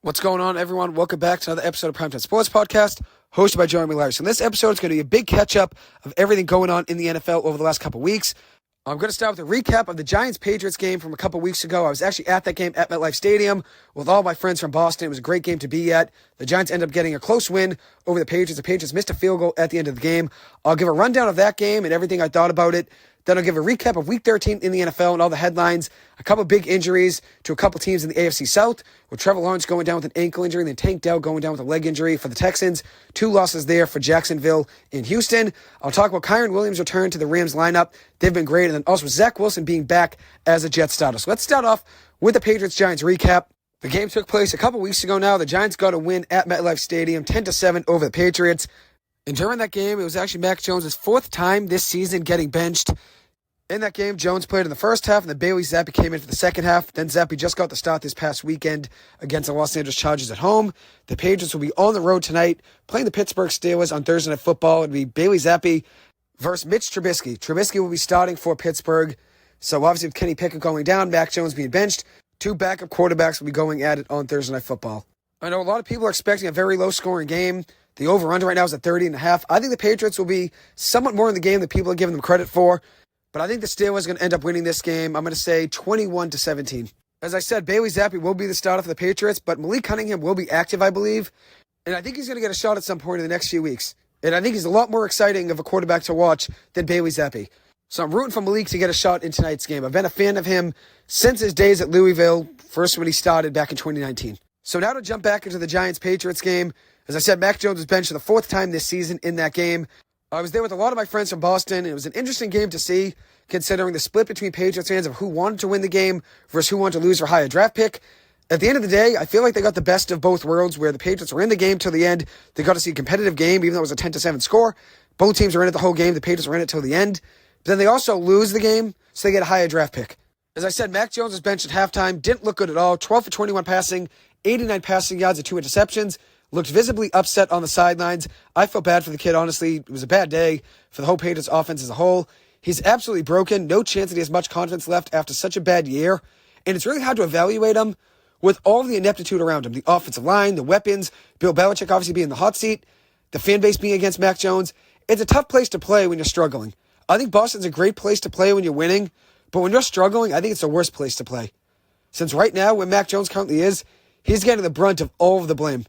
What's going on, everyone? Welcome back to another episode of Primetime Sports Podcast, hosted by Jeremy Larry. So in this episode, it's going to be a big catch-up of everything going on in the NFL over the last couple weeks. I'm going to start with a recap of the Giants-Patriots game from a couple weeks ago. I was actually at that game at MetLife Stadium with all my friends from Boston. It was a great game to be at. The Giants ended up getting a close win over the Patriots. The Patriots missed a field goal at the end of the game. I'll give a rundown of that game and everything I thought about it. Then I'll give a recap of Week 13 in the NFL and all the headlines, a couple big injuries to a couple teams in the AFC South, with Trevor Lawrence going down with an ankle injury, and then Tank Dell going down with a leg injury for the Texans. 2 losses there for Jacksonville and Houston. I'll talk about Kyren Williams' return to the Rams lineup. They've been great. And then also Zach Wilson being back as a Jet starter. So let's start off with the Patriots-Giants recap. The game took place a couple weeks ago now. The Giants got a win at MetLife Stadium, 10-7 over the Patriots. And during that game, it was actually Mac Jones' 4th time this season getting benched. In that game, Jones played in the first half, and then Bailey Zappi came in for the second half. Then Zappi just got the start this past weekend against the Los Angeles Chargers at home. The Patriots will be on the road tonight, playing the Pittsburgh Steelers on Thursday Night Football. It'll be Bailey Zappi versus Mitch Trubisky. Trubisky will be starting for Pittsburgh. So obviously with Kenny Pickett going down, Mac Jones being benched, 2 backup quarterbacks will be going at it on Thursday Night Football. I know a lot of people are expecting a very low-scoring game. The over-under right now is at 30.5. I think the Patriots will be somewhat more in the game than people are giving them credit for. But I think the Steelers are going to end up winning this game. I'm going to say 21-17. As I said, Bailey Zappi will be the starter for the Patriots, but Malik Cunningham will be active, I believe. And I think he's going to get a shot at some point in the next few weeks. And I think he's a lot more exciting of a quarterback to watch than Bailey Zappi. So I'm rooting for Malik to get a shot in tonight's game. I've been a fan of him since his days at Louisville, first when he started back in 2019. So now to jump back into the Giants-Patriots game. As I said, Mac Jones was benched for the 4th time this season in that game. I was there with a lot of my friends from Boston, and it was an interesting game to see, considering the split between Patriots fans of who wanted to win the game versus who wanted to lose for a higher draft pick. At the end of the day, I feel like they got the best of both worlds, where the Patriots were in the game till the end. They got to see a competitive game, even though it was a 10-7 score. Both teams were in it the whole game. The Patriots were in it till the end. But then they also lose the game, so they get a higher draft pick. As I said, Mac Jones was benched at halftime. Didn't look good at all. 12 for 21 passing, 89 passing yards and 2 interceptions. Looked visibly upset on the sidelines. I felt bad for the kid, honestly. It was a bad day for the whole Patriots offense as a whole. He's absolutely broken. No chance that he has much confidence left after such a bad year. And it's really hard to evaluate him with all of the ineptitude around him. The offensive line, the weapons, Bill Belichick obviously being in the hot seat, the fan base being against Mac Jones. It's a tough place to play when you're struggling. I think Boston's a great place to play when you're winning. But when you're struggling, I think it's the worst place to play. Since right now, where Mac Jones currently is, he's getting the brunt of all of the blame.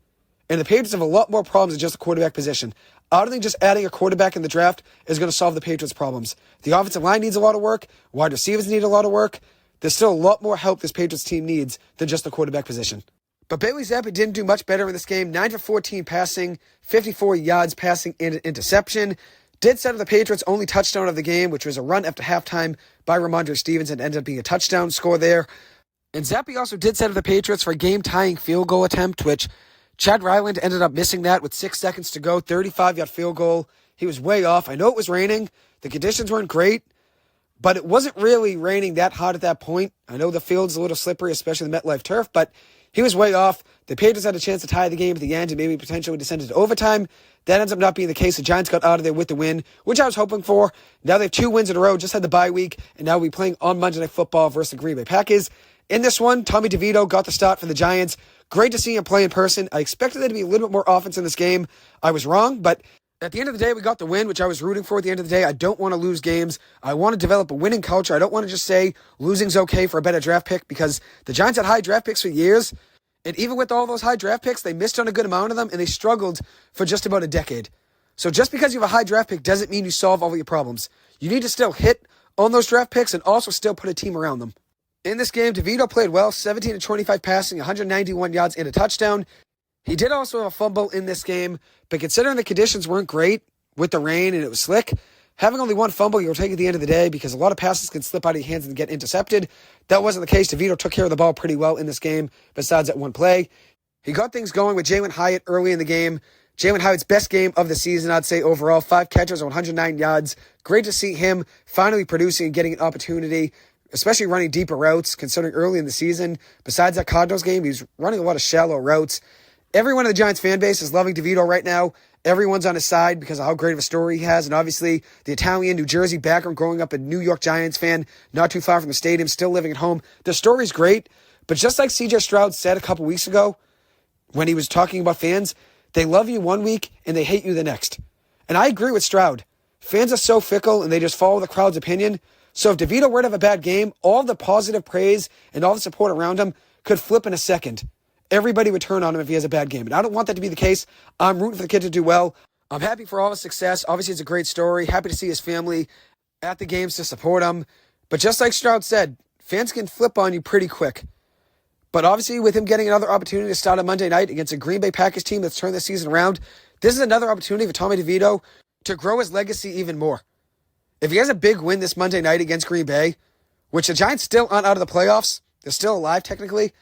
And the Patriots have a lot more problems than just the quarterback position. I don't think just adding a quarterback in the draft is going to solve the Patriots' problems. The offensive line needs a lot of work. Wide receivers need a lot of work. There's still a lot more help this Patriots team needs than just the quarterback position. But Bailey Zappi didn't do much better in this game. 9 for 14 passing, 54 yards passing, and an interception. Did set up the Patriots' only touchdown of the game, which was a run after halftime by Ramondre Stevenson. Ended up being a touchdown score there. And Zappi also did set up the Patriots for a game-tying field goal attempt, which Chad Ryland ended up missing that with 6 seconds to go, 35-yard field goal. He was way off. I know it was raining. The conditions weren't great, but it wasn't really raining that hard at that point. I know the field's a little slippery, especially the MetLife turf, but he was way off. The Patriots had a chance to tie the game at the end and maybe potentially descend to overtime. That ends up not being the case. The Giants got out of there with the win, which I was hoping for. Now they have 2 wins in a row, just had the bye week, and now we'll be playing on Monday Night Football versus the Green Bay Packers. In this one, Tommy DeVito got the start for the Giants. Great to see him play in person. I expected there to be a little bit more offense in this game. I was wrong, but at the end of the day, we got the win, which I was rooting for at the end of the day. I don't want to lose games. I want to develop a winning culture. I don't want to just say losing's okay for a better draft pick, because the Giants had high draft picks for years, and even with all those high draft picks, they missed on a good amount of them, and they struggled for just about a decade. So just because you have a high draft pick doesn't mean you solve all of your problems. You need to still hit on those draft picks and also still put a team around them. In this game, DeVito played well, 17-25 passing, 191 yards and a touchdown. He did also have a fumble in this game, but considering the conditions weren't great with the rain and it was slick, having only 1 fumble you'll take at the end of the day, because a lot of passes can slip out of your hands and get intercepted. That wasn't the case. DeVito took care of the ball pretty well in this game, besides that one play. He got things going with Jalen Hyatt early in the game. Jalen Hyatt's best game of the season, I'd say, overall. 5 catches, 109 yards. Great to see him finally producing and getting an opportunity, especially running deeper routes, considering early in the season, besides that Cardinals game, he was running a lot of shallow routes. Everyone in the Giants fan base is loving DeVito right now. Everyone's on his side because of how great of a story he has, and obviously the Italian, New Jersey background, growing up a New York Giants fan, not too far from the stadium, still living at home. The story's great, but just like C.J. Stroud said a couple weeks ago, when he was talking about fans. They love you one week and they hate you the next. And I agree with Stroud. Fans are so fickle and they just follow the crowd's opinion. So if DeVito were to have a bad game, all the positive praise and all the support around him could flip in a second. Everybody would turn on him if he has a bad game. And I don't want that to be the case. I'm rooting for the kid to do well. I'm happy for all his success. Obviously, it's a great story. Happy to see his family at the games to support him. But just like Stroud said, fans can flip on you pretty quick. But obviously, with him getting another opportunity to start on Monday night against a Green Bay Packers team that's turned the season around, this is another opportunity for Tommy DeVito to grow his legacy even more. If he has a big win this Monday night against Green Bay, which the Giants still aren't out of the playoffs, they're still alive technically,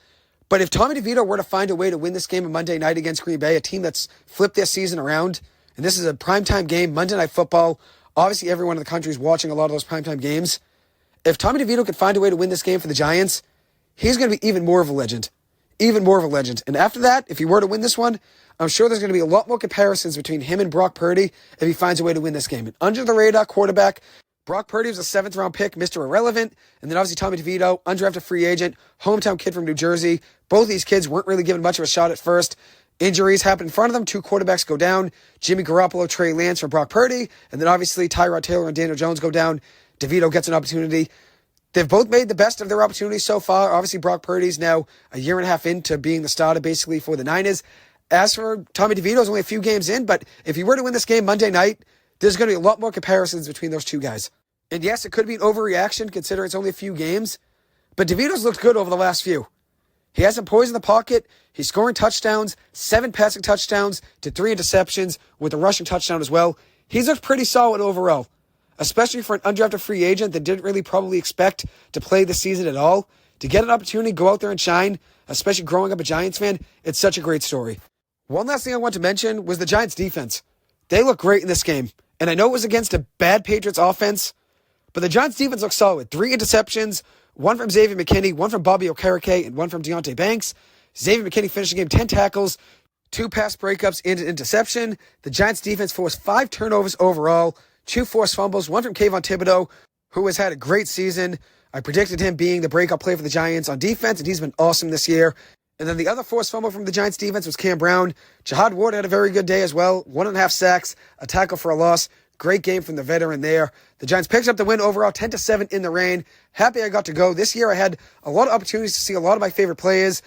but if Tommy DeVito were to find a way to win this game on Monday night against Green Bay, a team that's flipped their season around, and this is a primetime game, Monday Night Football, obviously everyone in the country is watching a lot of those primetime games. If Tommy DeVito could find a way to win this game for the Giants, he's going to be even more of a legend. Even more of a legend. And after that, if he were to win this one, I'm sure there's going to be a lot more comparisons between him and Brock Purdy if he finds a way to win this game. An under-the-radar quarterback, Brock Purdy was a 7th-round pick, Mr. Irrelevant, and then obviously Tommy DeVito, undrafted free agent, hometown kid from New Jersey. Both these kids weren't really given much of a shot at first. Injuries happen in front of them. 2 quarterbacks go down. Jimmy Garoppolo, Trey Lance for Brock Purdy, and then obviously Tyrod Taylor and Daniel Jones go down. DeVito gets an opportunity. They've both made the best of their opportunities so far. Obviously, Brock Purdy's now a year and a half into being the starter basically for the Niners. As for Tommy DeVito's only a few games in, but if he were to win this game Monday night, there's going to be a lot more comparisons between those two guys. And yes, it could be an overreaction considering it's only a few games, but DeVito's looked good over the last few. He has some poise in the pocket. He's scoring touchdowns, 7 passing touchdowns to 3 interceptions with a rushing touchdown as well. He's looked pretty solid overall, especially for an undrafted free agent that didn't really probably expect to play the season at all. To get an opportunity to go out there and shine, especially growing up a Giants fan, it's such a great story. One last thing I want to mention was the Giants' defense. They look great in this game, and I know it was against a bad Patriots offense, but the Giants' defense looked solid. 3 interceptions, 1 from Xavier McKinney, 1 from Bobby Okereke, and 1 from Deontay Banks. Xavier McKinney finished the game 10 tackles, 2 pass breakups, and an interception. The Giants' defense forced 5 turnovers overall, 2 forced fumbles, 1 from Kayvon Thibodeau, who has had a great season. I predicted him being the breakout player for the Giants on defense, and he's been awesome this year. And then the other forced fumble from the Giants' defense was Cam Brown. Jahad Ward had a very good day as well. 1.5 sacks, a tackle for a loss. Great game from the veteran there. The Giants picked up the win overall, 10-7 in the rain. Happy I got to go. This year I had a lot of opportunities to see a lot of my favorite players.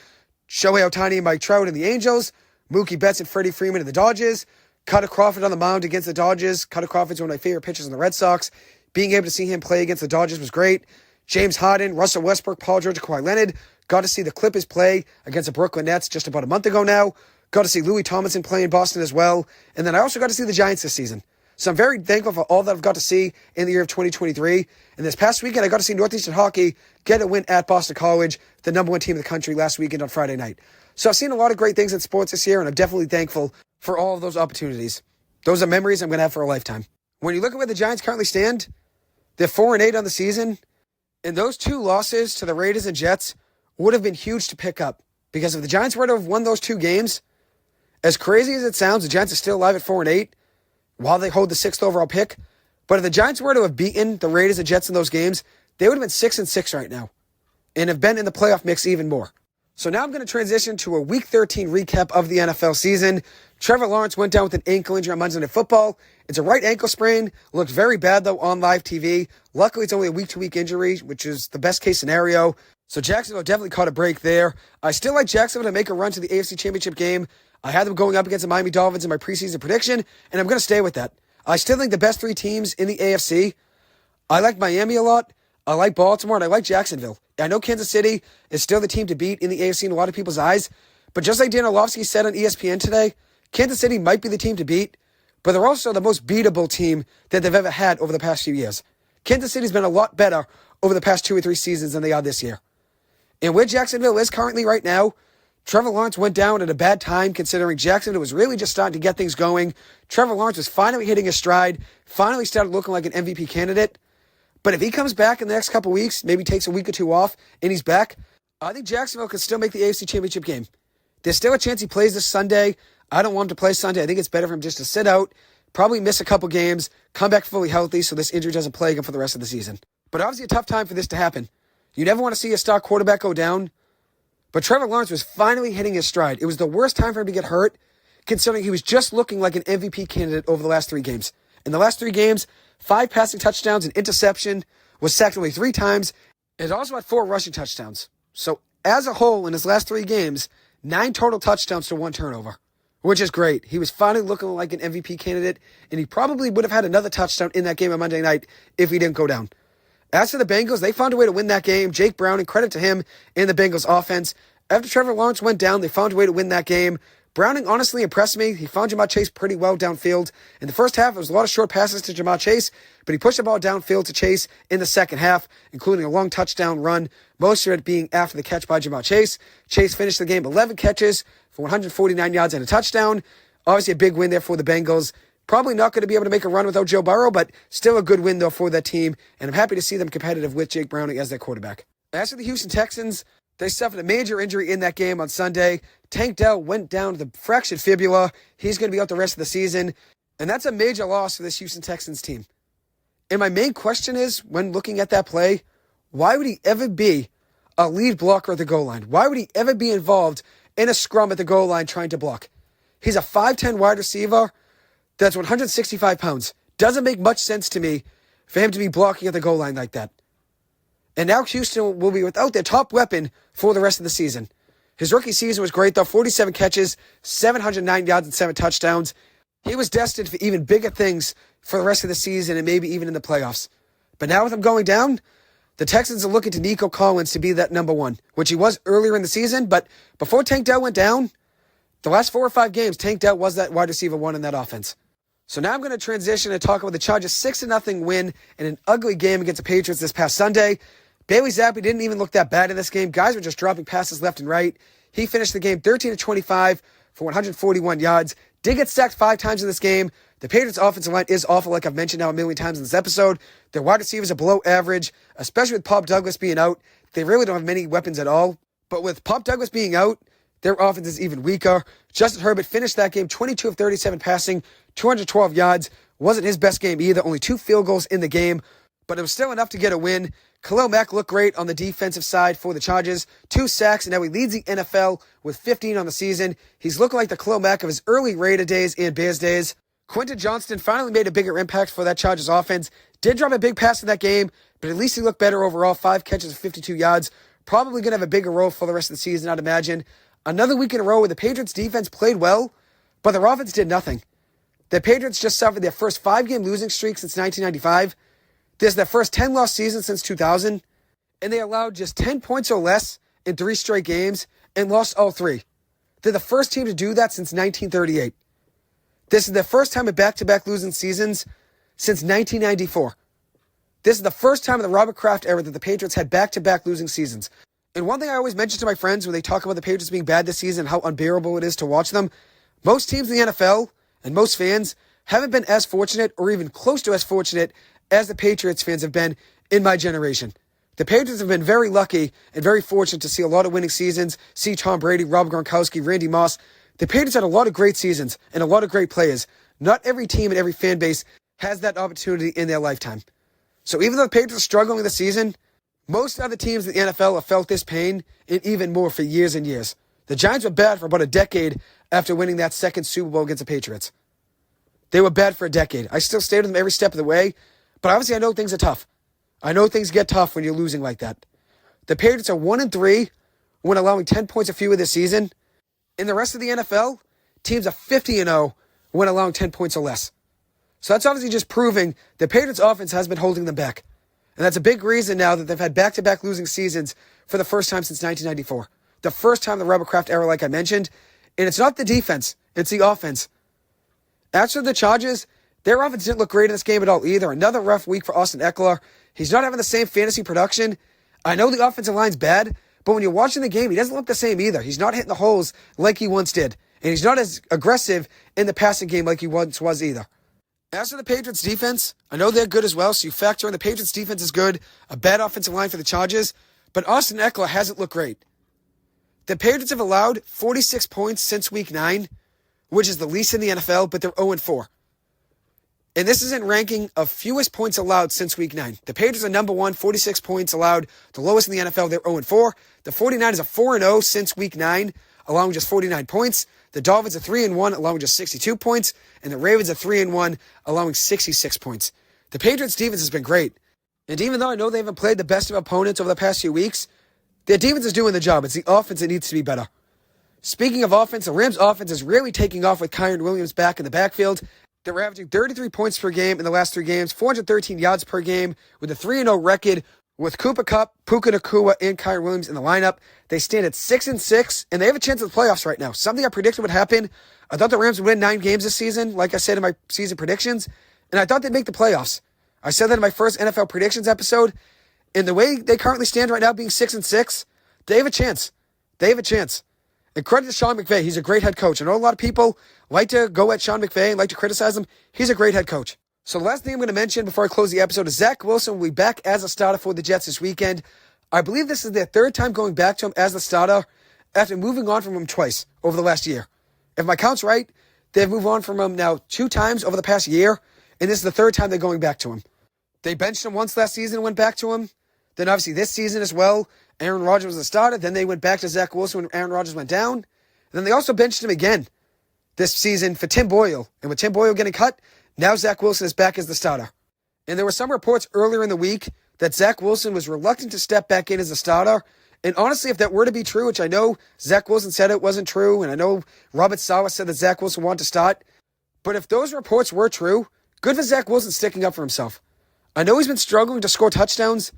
Shohei Ohtani and Mike Trout and the Angels. Mookie Betts and Freddie Freeman and the Dodgers. Cutter Crawford on the mound against the Dodgers. Cutter Crawford's one of my favorite pitchers in the Red Sox. Being able to see him play against the Dodgers was great. James Harden, Russell Westbrook, Paul George, Kawhi Leonard. Got to see the Clippers play against the Brooklyn Nets just about a month ago now. Got to see Louis Tomlinson play in Boston as well. And then I also got to see the Giants this season. So I'm very thankful for all that I've got to see in the year of 2023. And this past weekend, I got to see Northeastern Hockey get a win at Boston College, the number 1 team in the country last weekend on Friday night. So I've seen a lot of great things in sports this year, and I'm definitely thankful for all of those opportunities. Those are memories I'm going to have for a lifetime. When you look at where the Giants currently stand, they're 4-8 on the season, and those 2 losses to the Raiders and Jets would have been huge to pick up. Because if the Giants were to have won those 2 games, as crazy as it sounds, the Giants are still alive at 4-8 while they hold the 6th overall pick. But if the Giants were to have beaten the Raiders and Jets in those games, they would have been 6-6 right now and have been in the playoff mix even more. So now I'm going to transition to a Week 13 recap of the NFL season. Trevor Lawrence went down with an ankle injury on Monday Night Football. It's a right ankle sprain. Looked very bad, though, on live TV. Luckily, it's only a week-to-week injury, which is the best-case scenario. So Jacksonville definitely caught a break there. I still like Jacksonville to make a run to the AFC Championship game. I had them going up against the Miami Dolphins in my preseason prediction, and I'm going to stay with that. I still think the best 3 teams in the AFC. I like Miami a lot. I like Baltimore, and I like Jacksonville. I know Kansas City is still the team to beat in the AFC in a lot of people's eyes, but just like Dan Orlovsky said on ESPN today, Kansas City might be the team to beat, but they're also the most beatable team that they've ever had over the past few years. Kansas City's been a lot better over the past 2 or 3 seasons than they are this year. And where Jacksonville is currently right now, Trevor Lawrence went down at a bad time considering Jacksonville was really just starting to get things going. Trevor Lawrence was finally hitting his stride, finally started looking like an MVP candidate. But if he comes back in the next couple weeks, maybe takes a week or 2 off, and he's back, I think Jacksonville can still make the AFC Championship game. There's still a chance he plays this Sunday. I don't want him to play Sunday. I think it's better for him just to sit out, probably miss a couple games, come back fully healthy so this injury doesn't plague him for the rest of the season. But obviously a tough time for this to happen. You never want to see a star quarterback go down. But Trevor Lawrence was finally hitting his stride. It was the worst time for him to get hurt, considering he was just looking like an MVP candidate over the last 3 games. In the last 3 games, 5 passing touchdowns, an interception, was sacked only 3 times, and also had 4 rushing touchdowns. So as a whole, in his last 3 games, 9 total touchdowns to 1 turnover, which is great. He was finally looking like an MVP candidate, and he probably would have had another touchdown in that game on Monday night if he didn't go down. As for the Bengals, they found a way to win that game. Jake Browning, credit to him and the Bengals offense. After Trevor Lawrence went down, they found a way to win that game. Browning honestly impressed me. He found Jamar Chase pretty well downfield. In the first half, it was a lot of short passes to Jamar Chase, but he pushed the ball downfield to Chase in the second half, including a long touchdown run, most of it being after the catch by Jamar Chase. Chase finished the game 11 catches for 149 yards and a touchdown. Obviously a big win there for the Bengals. Probably not going to be able to make a run without Joe Burrow, but still a good win, though, for that team, and I'm happy to see them competitive with Jake Browning as their quarterback. As for the Houston Texans, they suffered a major injury in that game on Sunday. Tank Dell went down to the fractured fibula. He's going to be out the rest of the season, and that's a major loss for this Houston Texans team. And my main question is, when looking at that play, why would he ever be a lead blocker at the goal line? Why would he ever be involved in a scrum at the goal line trying to block? He's a 5'10 wide receiver that's 165 pounds. Doesn't make much sense to me for him to be blocking at the goal line like that. And now Houston will be without their top weapon for the rest of the season. His rookie season was great, though. 47 catches, 709 yards, and 7 touchdowns. He was destined for even bigger things for the rest of the season and maybe even in the playoffs. But now with him going down, the Texans are looking to Nico Collins to be that number 1, which he was earlier in the season. But before Tank Dell went down, the last 4 or 5 games, Tank Dell was that wide receiver 1 in that offense. So now I'm going to transition and talk about the Chargers' 6-0 win in an ugly game against the Patriots this past Sunday. Bailey Zappi didn't even look that bad in this game. Guys were just dropping passes left and right. He finished the game 13-25 for 141 yards. Did get sacked 5 times in this game. The Patriots' offensive line is awful, like I've mentioned now a million times in this episode. Their wide receivers are below average, especially with Pop Douglas being out. They really don't have many weapons at all. But with Pop Douglas being out, their offense is even weaker. Justin Herbert finished that game 22 of 37 passing, 212 yards. Wasn't his best game either. Only 2 field goals in the game, but it was still enough to get a win. Khalil Mack looked great on the defensive side for the Chargers. 2 sacks, and now he leads the NFL with 15 on the season. He's looking like the Khalil Mack of his early Raider days and Bears days. Quentin Johnston finally made a bigger impact for that Chargers offense. Did drop a big pass in that game, but at least he looked better overall. 5 catches for 52 yards. Probably going to have a bigger role for the rest of the season, I'd imagine. Another week in a row where the Patriots defense played well, but their offense did nothing. The Patriots just suffered their first 5-game losing streak since 1995. This is their first 10-loss season since 2000, and they allowed just 10 points or less in 3 straight games and lost all 3. They're the first team to do that since 1938. This is their first time in back-to-back losing seasons since 1994. This is the first time in the Robert Kraft era that the Patriots had back-to-back losing seasons. And one thing I always mention to my friends when they talk about the Patriots being bad this season and how unbearable it is to watch them, most teams in the NFL and most fans haven't been as fortunate or even close to as fortunate as the Patriots fans have been in my generation. The Patriots have been very lucky and very fortunate to see a lot of winning seasons, see Tom Brady, Rob Gronkowski, Randy Moss. The Patriots had a lot of great seasons and a lot of great players. Not every team and every fan base has that opportunity in their lifetime. So even though the Patriots are struggling this season, most other teams in the NFL have felt this pain and even more for years and years. The Giants were bad for about a decade after winning that second Super Bowl against the Patriots. They were bad for a decade. I still stayed with them every step of the way, but obviously I know things are tough. I know things get tough when you're losing like that. The Patriots are 1-3 when allowing 10 points or fewer this season. In the rest of the NFL, teams are 50-0 when allowing 10 points or less. So that's obviously just proving the Patriots offense has been holding them back. And that's a big reason now that they've had back-to-back losing seasons for the first time since 1994. The first time in the Robert Kraft era, like I mentioned. And it's not the defense, it's the offense. As for the Chargers, their offense didn't look great in this game at all either. Another rough week for Austin Eckler. He's not having the same fantasy production. I know the offensive line's bad, but when you're watching the game, he doesn't look the same either. He's not hitting the holes like he once did. And he's not as aggressive in the passing game like he once was either. As for the Patriots defense, I know they're good as well, so you factor in the Patriots defense is good, a bad offensive line for the Chargers, but Austin Eckler hasn't looked great. The Patriots have allowed 46 points since week 9, which is the least in the NFL, but they're 0-4. And this is in ranking of fewest points allowed since week 9. The Patriots are number 1, 46 points allowed, the lowest in the NFL. They're 0-4. The 49ers are 4-0 since week 9, allowing just 49 points. The Dolphins are 3-1, allowing just 62 points. And the Ravens are 3-1, allowing 66 points. The Patriots' defense has been great. And even though I know they haven't played the best of opponents over the past few weeks, their defense is doing the job. It's the offense that needs to be better. Speaking of offense, the Rams' offense is really taking off with Kyren Williams back in the backfield. They're averaging 33 points per game in the last 3 games, 413 yards per game, with a 3-0 record. With Cooper Kupp, Puka Nacua, and Kyren Williams in the lineup, they stand at 6-6, and they have a chance at the playoffs right now. Something I predicted would happen. I thought the Rams would win 9 games this season, like I said in my season predictions, and I thought they'd make the playoffs. I said that in my first NFL predictions episode, and the way they currently stand right now, being 6-6, they have a chance. They have a chance. And credit to Sean McVay. He's a great head coach. I know a lot of people like to go at Sean McVay and like to criticize him. He's a great head coach. So the last thing I'm going to mention before I close the episode is Zach Wilson will be back as a starter for the Jets this weekend. I believe this is their 3rd time going back to him as the starter after moving on from him twice over the last year. If my count's right, they've moved on from him now 2 times over the past year, and this is the 3rd time they're going back to him. They benched him once last season and went back to him. Then obviously this season as well, Aaron Rodgers was the starter. Then they went back to Zach Wilson when Aaron Rodgers went down. And then they also benched him again this season for Tim Boyle. And with Tim Boyle getting cut, now Zach Wilson is back as the starter. And there were some reports earlier in the week that Zach Wilson was reluctant to step back in as a starter. And honestly, if that were to be true, which I know Zach Wilson said it wasn't true, and I know Robert Saleh said that Zach Wilson wanted to start, but if those reports were true, good for Zach Wilson sticking up for himself. I know he's been struggling to score touchdowns,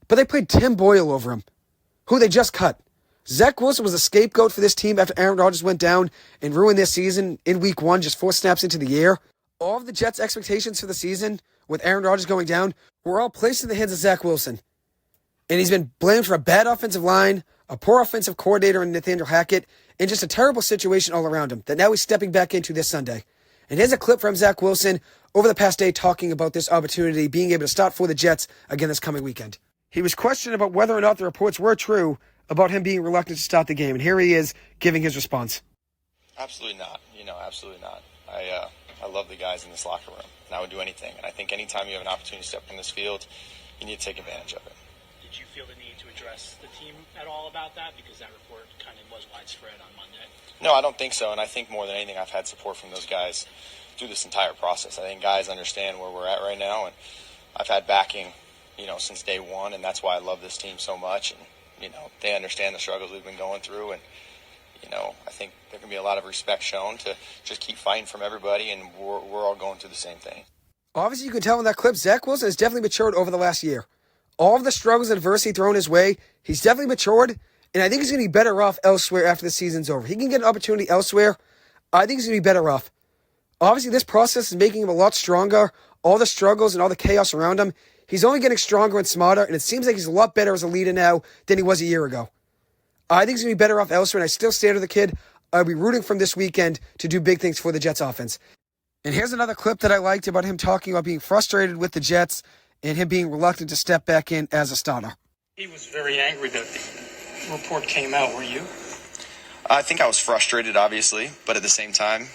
but they played Tim Boyle over him, who they just cut. Zach Wilson was a scapegoat for this team after Aaron Rodgers went down and ruined their season in week 1, just 4 snaps into the year. All of the Jets' expectations for the season, with Aaron Rodgers going down, were all placed in the hands of Zach Wilson. And he's been blamed for a bad offensive line, a poor offensive coordinator in Nathaniel Hackett, and just a terrible situation all around him that now he's stepping back into this Sunday. And here's a clip from Zach Wilson over the past day talking about this opportunity, being able to start for the Jets again this coming weekend. He was questioned about whether or not the reports were true about him being reluctant to start the game. And here he is giving his response. Absolutely not. Absolutely not. I love the guys in this locker room, and I would do anything. And I think anytime you have an opportunity to step in this field, you need to take advantage of it. Did you feel the need to address the team at all about that? Because that report kind of was widespread on Monday. No, I don't think so. And I think more than anything, I've had support from those guys through this entire process. I think guys understand where we're at right now, and I've had backing, since day one, and that's why I love this team so much. And, they understand the struggles we've been going through, and, I think there can be a lot of respect shown to just keep fighting from everybody, and we're all going through the same thing. Obviously, you can tell in that clip, Zach Wilson has definitely matured over the last year. All of the struggles and adversity thrown his way, he's definitely matured, and I think he's going to be better off elsewhere after the season's over. He can get an opportunity elsewhere. I think he's going to be better off. Obviously, this process is making him a lot stronger. All the struggles and all the chaos around him, he's only getting stronger and smarter, and it seems like he's a lot better as a leader now than he was a year ago. I think he's going to be better off elsewhere, and I still stand with the kid. I'll be rooting for him this weekend to do big things for the Jets offense. And here's another clip that I liked about him talking about being frustrated with the Jets and him being reluctant to step back in as a starter. He was very angry that the report came out. Were you? I think I was frustrated, obviously, but at the same time,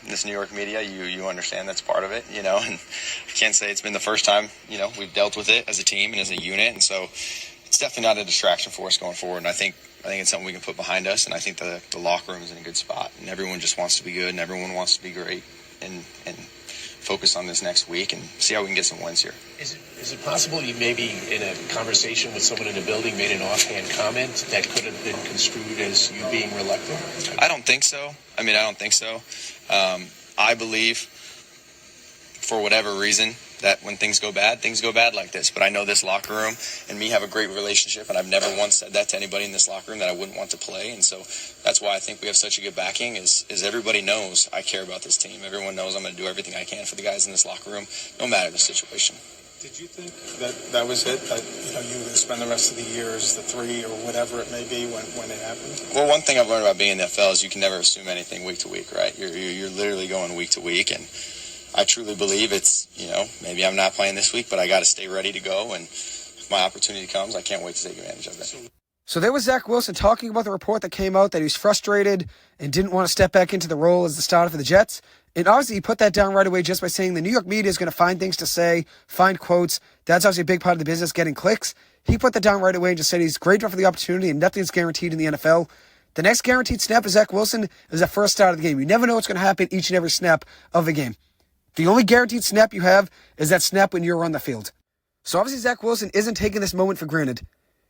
this New York media, you understand that's part of it, and I can't say it's been the first time, we've dealt with it as a team and as a unit, and so it's definitely not a distraction for us going forward, and I think it's something we can put behind us, and I think the locker room is in a good spot, and everyone just wants to be good, and everyone wants to be great, and focus on this next week and see how we can get some wins here. Is it possible you maybe in a conversation with someone in the building made an offhand comment that could have been construed as you being reluctant? I don't think so. I don't think so. I believe, for whatever reason, that when things go bad like this. But I know this locker room and me have a great relationship, and I've never once said that to anybody in this locker room that I wouldn't want to play. And so that's why I think we have such a good backing is everybody knows I care about this team. Everyone knows I'm going to do everything I can for the guys in this locker room, no matter the situation. Did you think that was it? That you were going to spend the rest of the year as the 3 or whatever it may be when it happened? Well, one thing I've learned about being in the NFL is you can never assume anything week to week, right? You're literally going week to week, and I truly believe it's, maybe I'm not playing this week, but I got to stay ready to go, and if my opportunity comes, I can't wait to take advantage of it. So there was Zach Wilson talking about the report that came out that he was frustrated and didn't want to step back into the role as the starter for the Jets. And obviously he put that down right away just by saying the New York media is going to find things to say, find quotes. That's obviously a big part of the business, getting clicks. He put that down right away and just said he's grateful for the opportunity and nothing's guaranteed in the NFL. The next guaranteed snap of Zach Wilson is the first start of the game. You never know what's going to happen each and every snap of the game. The only guaranteed snap you have is that snap when you're on the field. So obviously Zach Wilson isn't taking this moment for granted.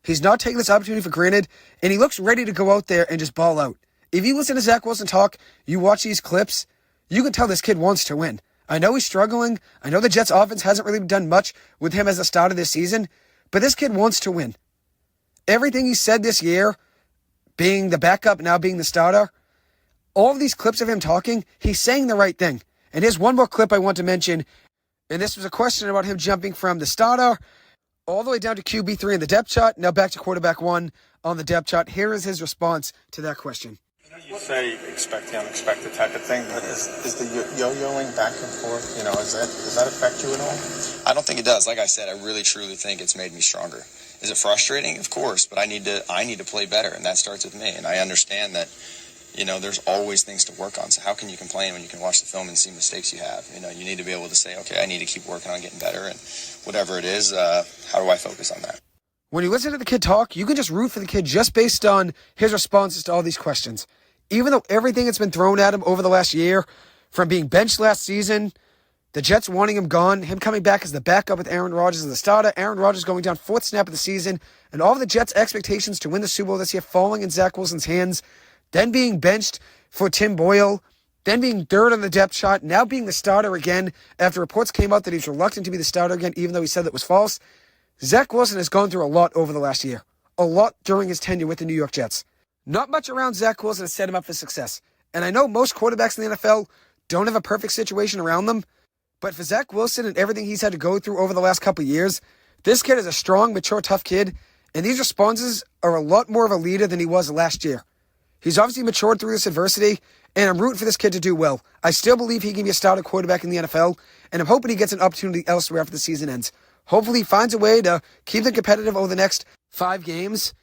He's not taking this opportunity for granted, and he looks ready to go out there and just ball out. If you listen to Zach Wilson talk, you watch these clips, you can tell this kid wants to win. I know he's struggling. I know the Jets offense hasn't really done much with him as a starter this season, but this kid wants to win. Everything he said this year, being the backup, now being the starter, all of these clips of him talking, he's saying the right thing. And here's one more clip I want to mention, and this was a question about him jumping from the starter all the way down to QB3 in the depth chart, now back to quarterback 1 on the depth chart. Here is his response to that question. You say expect the unexpected type of thing, but is the yo-yoing back and forth, does that affect you at all? I don't think it does. Like I said, I really truly think it's made me stronger. Is it frustrating? Of course, but I need to play better, and that starts with me. And I understand that, there's always things to work on. So how can you complain when you can watch the film and see mistakes you have? You need to be able to say, okay, I need to keep working on getting better, and whatever it is, how do I focus on that? When you listen to the kid talk, you can just root for the kid just based on his responses to all these questions. Even though everything that's been thrown at him over the last year, from being benched last season, the Jets wanting him gone, him coming back as the backup with Aaron Rodgers as the starter, Aaron Rodgers going down 4th snap of the season, and all of the Jets' expectations to win the Super Bowl this year falling in Zach Wilson's hands, then being benched for Tim Boyle, then being 3rd on the depth chart, now being the starter again after reports came out that he's reluctant to be the starter again, even though he said that was false. Zach Wilson has gone through a lot over the last year. A lot during his tenure with the New York Jets. Not much around Zach Wilson has set him up for success. And I know most quarterbacks in the NFL don't have a perfect situation around them, but for Zach Wilson and everything he's had to go through over the last couple of years, this kid is a strong, mature, tough kid, and these responses are a lot more of a leader than he was last year. He's obviously matured through this adversity, and I'm rooting for this kid to do well. I still believe he can be a starter quarterback in the NFL, and I'm hoping he gets an opportunity elsewhere after the season ends. Hopefully he finds a way to keep them competitive over the next 5 games,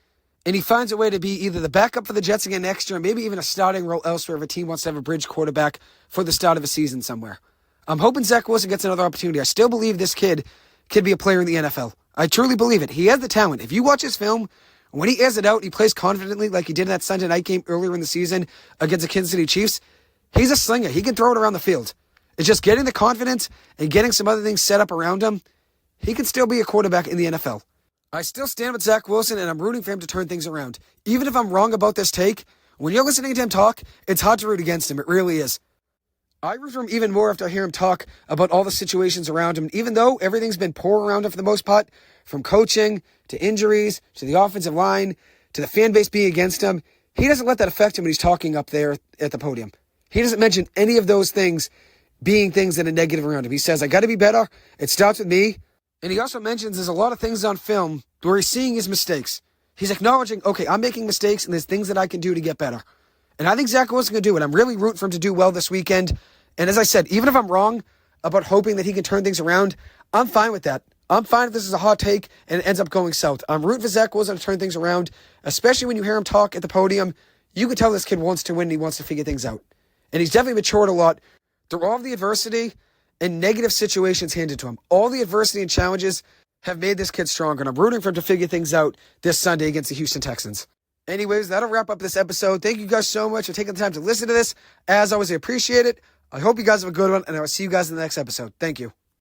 and he finds a way to be either the backup for the Jets again next year, or maybe even a starting role elsewhere if a team wants to have a bridge quarterback for the start of a season somewhere. I'm hoping Zach Wilson gets another opportunity. I still believe this kid could be a player in the NFL. I truly believe it. He has the talent. If you watch his film, when he airs it out, he plays confidently like he did in that Sunday night game earlier in the season against the Kansas City Chiefs. He's a slinger. He can throw it around the field. It's just getting the confidence and getting some other things set up around him. He can still be a quarterback in the NFL. I still stand with Zach Wilson, and I'm rooting for him to turn things around. Even if I'm wrong about this take, when you're listening to him talk, it's hard to root against him. It really is. I root for him even more after I hear him talk about all the situations around him. And even though everything's been poor around him for the most part, from coaching to injuries to the offensive line to the fan base being against him, he doesn't let that affect him when he's talking up there at the podium. He doesn't mention any of those things being things that are negative around him. He says, I got to be better. It starts with me. And he also mentions there's a lot of things on film where he's seeing his mistakes. He's acknowledging, okay, I'm making mistakes and there's things that I can do to get better. And I think Zach Wilson can do it. I'm really rooting for him to do well this weekend. And as I said, even if I'm wrong about hoping that he can turn things around, I'm fine with that. I'm fine if this is a hot take and it ends up going south. I'm rooting for Zach Wilson to turn things around, especially when you hear him talk at the podium. You can tell this kid wants to win and he wants to figure things out. And he's definitely matured a lot through all of the adversity and negative situations handed to him. All the adversity and challenges have made this kid stronger, and I'm rooting for him to figure things out this Sunday against the Houston Texans. Anyways, that'll wrap up this episode. Thank you guys so much for taking the time to listen to this. As always, I appreciate it. I hope you guys have a good one, and I will see you guys in the next episode. Thank you.